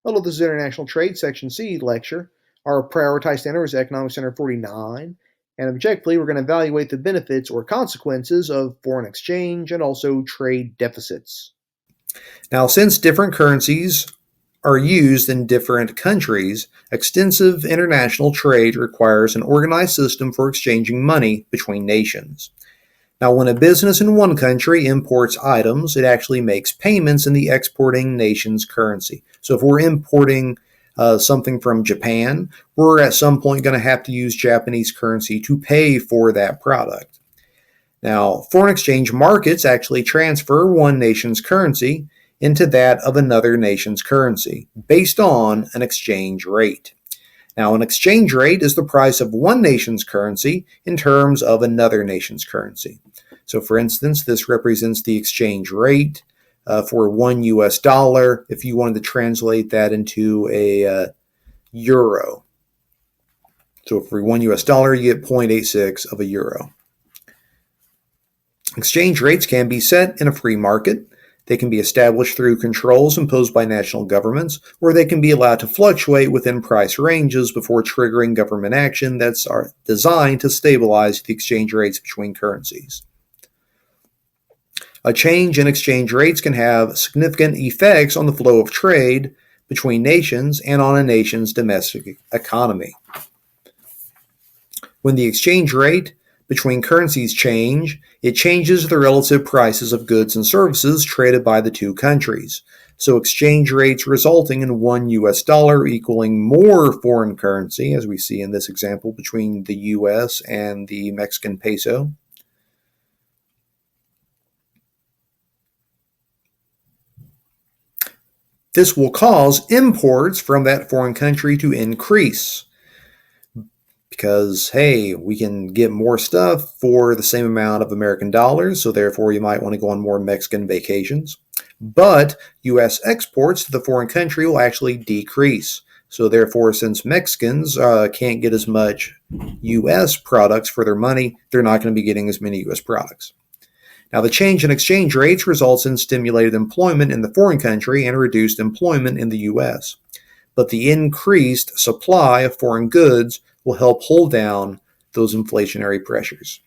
Hello, this is International Trade Section C lecture. Our prioritized center is Economic Center 49, and objectively, we're going to evaluate the benefits or consequences of foreign exchange and also trade deficits. Now, since different currencies are used in different countries, extensive international trade requires an organized system for exchanging money between nations. Now, when a business in one country imports items, it actually makes payments in the exporting nation's currency. So, if we're importing something from Japan, we're at some point going to have to use Japanese currency to pay for that product. Now, foreign exchange markets actually transfer one nation's currency into that of another nation's currency based on an exchange rate. Now, an exchange rate is the price of one nation's currency in terms of another nation's currency. So, for instance, this represents the exchange rate for $1 if you wanted to translate that into a euro. So, for $1, you get 0.86 of a euro. Exchange rates can be set in a free market. They can be established through controls imposed by national governments, or they can be allowed to fluctuate within price ranges before triggering government action that's designed to stabilize the exchange rates between currencies. A change in exchange rates can have significant effects on the flow of trade between nations and on a nation's domestic economy. When the exchange rate between currencies change, it changes the relative prices of goods and services traded by the two countries. So exchange rates resulting in $1 equaling more foreign currency, as we see in this example between the US and the Mexican peso. This will cause imports from that foreign country to increase. Because, hey, we can get more stuff for the same amount of American dollars, so therefore you might want to go on more Mexican vacations. But U.S. exports to the foreign country will actually decrease. So therefore, since Mexicans can't get as much U.S. products for their money, they're not going to be getting as many U.S. products. Now, the change in exchange rates results in stimulated employment in the foreign country and reduced employment in the U.S. But the increased supply of foreign goods will help hold down those inflationary pressures.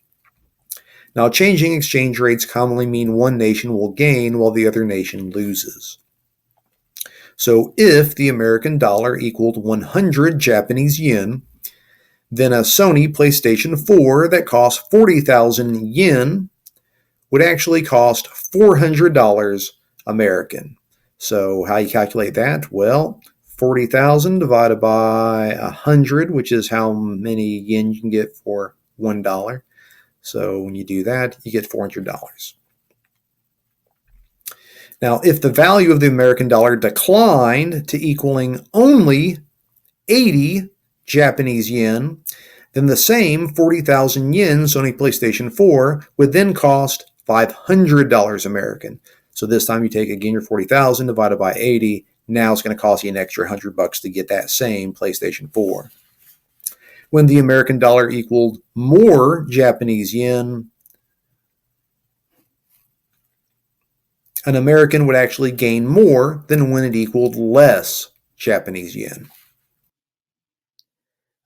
Now, changing exchange rates commonly mean one nation will gain while the other nation loses. So if the American dollar equaled 100 Japanese yen, then a Sony PlayStation 4 that cost 40,000 yen would actually cost $400 American. So how you calculate that? Well, 40,000 divided by 100, which is how many yen you can get for $1. So when you do that, you get $400. Now, if the value of the American dollar declined to equaling only 80 Japanese yen, then the same 40,000 yen Sony PlayStation 4 would then cost $500 American. So this time you take again your 40,000 divided by 80. Now it's going to cost you an extra $100 to get that same PlayStation 4. When the American dollar equaled more Japanese yen, an American would actually gain more than when it equaled less Japanese yen.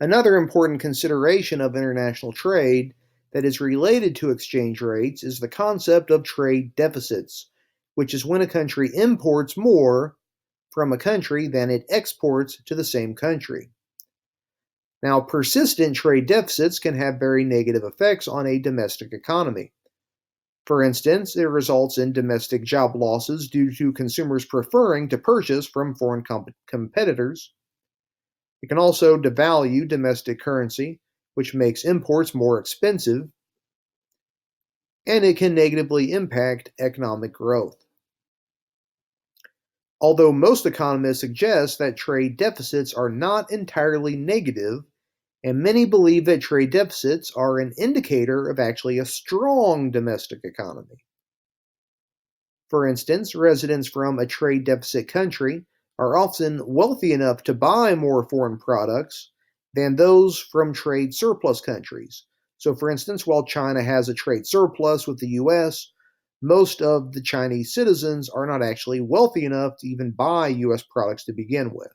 Another important consideration of international trade that is related to exchange rates is the concept of trade deficits, which is when a country imports more from a country than it exports to the same country. Now, persistent trade deficits can have very negative effects on a domestic economy. For instance, it results in domestic job losses due to consumers preferring to purchase from foreign competitors. It can also devalue domestic currency, which makes imports more expensive, and it can negatively impact economic growth. Although most economists suggest that trade deficits are not entirely negative, and many believe that trade deficits are an indicator of actually a strong domestic economy. For instance, residents from a trade deficit country are often wealthy enough to buy more foreign products than those from trade surplus countries. So, for instance, while China has a trade surplus with the US, most of the Chinese citizens are not actually wealthy enough to even buy U.S. products to begin with,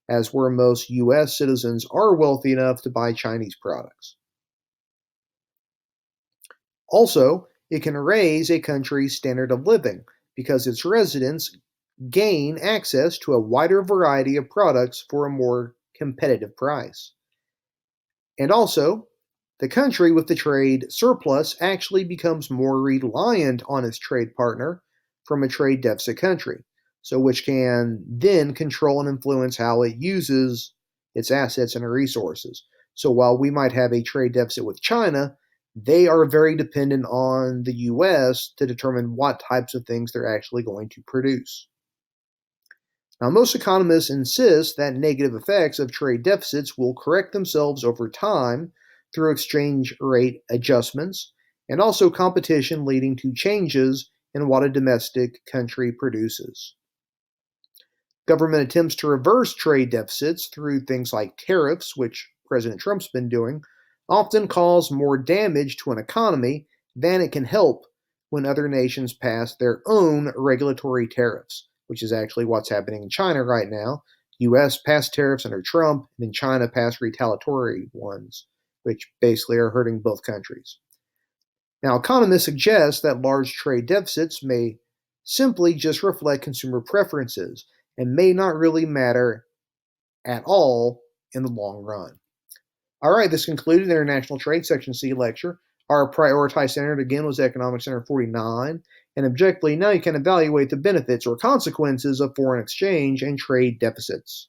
as where most U.S. citizens are wealthy enough to buy Chinese products. Also, it can raise a country's standard of living because its residents gain access to a wider variety of products for a more competitive price. And also, the country with the trade surplus actually becomes more reliant on its trade partner from a trade deficit country, so which can then control and influence how it uses its assets and resources. So while we might have a trade deficit with China, they are very dependent on the US to determine what types of things they're actually going to produce. Now, most economists insist that negative effects of trade deficits will correct themselves over time through exchange rate adjustments and also competition leading to changes in what a domestic country produces. Government attempts to reverse trade deficits through things like tariffs, which President Trump's been doing, often cause more damage to an economy than it can help when other nations pass their own regulatory tariffs, which is actually what's happening in China right now. US passed tariffs under Trump, and then China passed retaliatory ones, which basically are hurting both countries. Now, economists suggest that large trade deficits may simply just reflect consumer preferences and may not really matter at all in the long run. All right, this concluded the International Trade Section C lecture. Our prioritized standard again was Economic Standard 49, and objectively now you can evaluate the benefits or consequences of foreign exchange and trade deficits.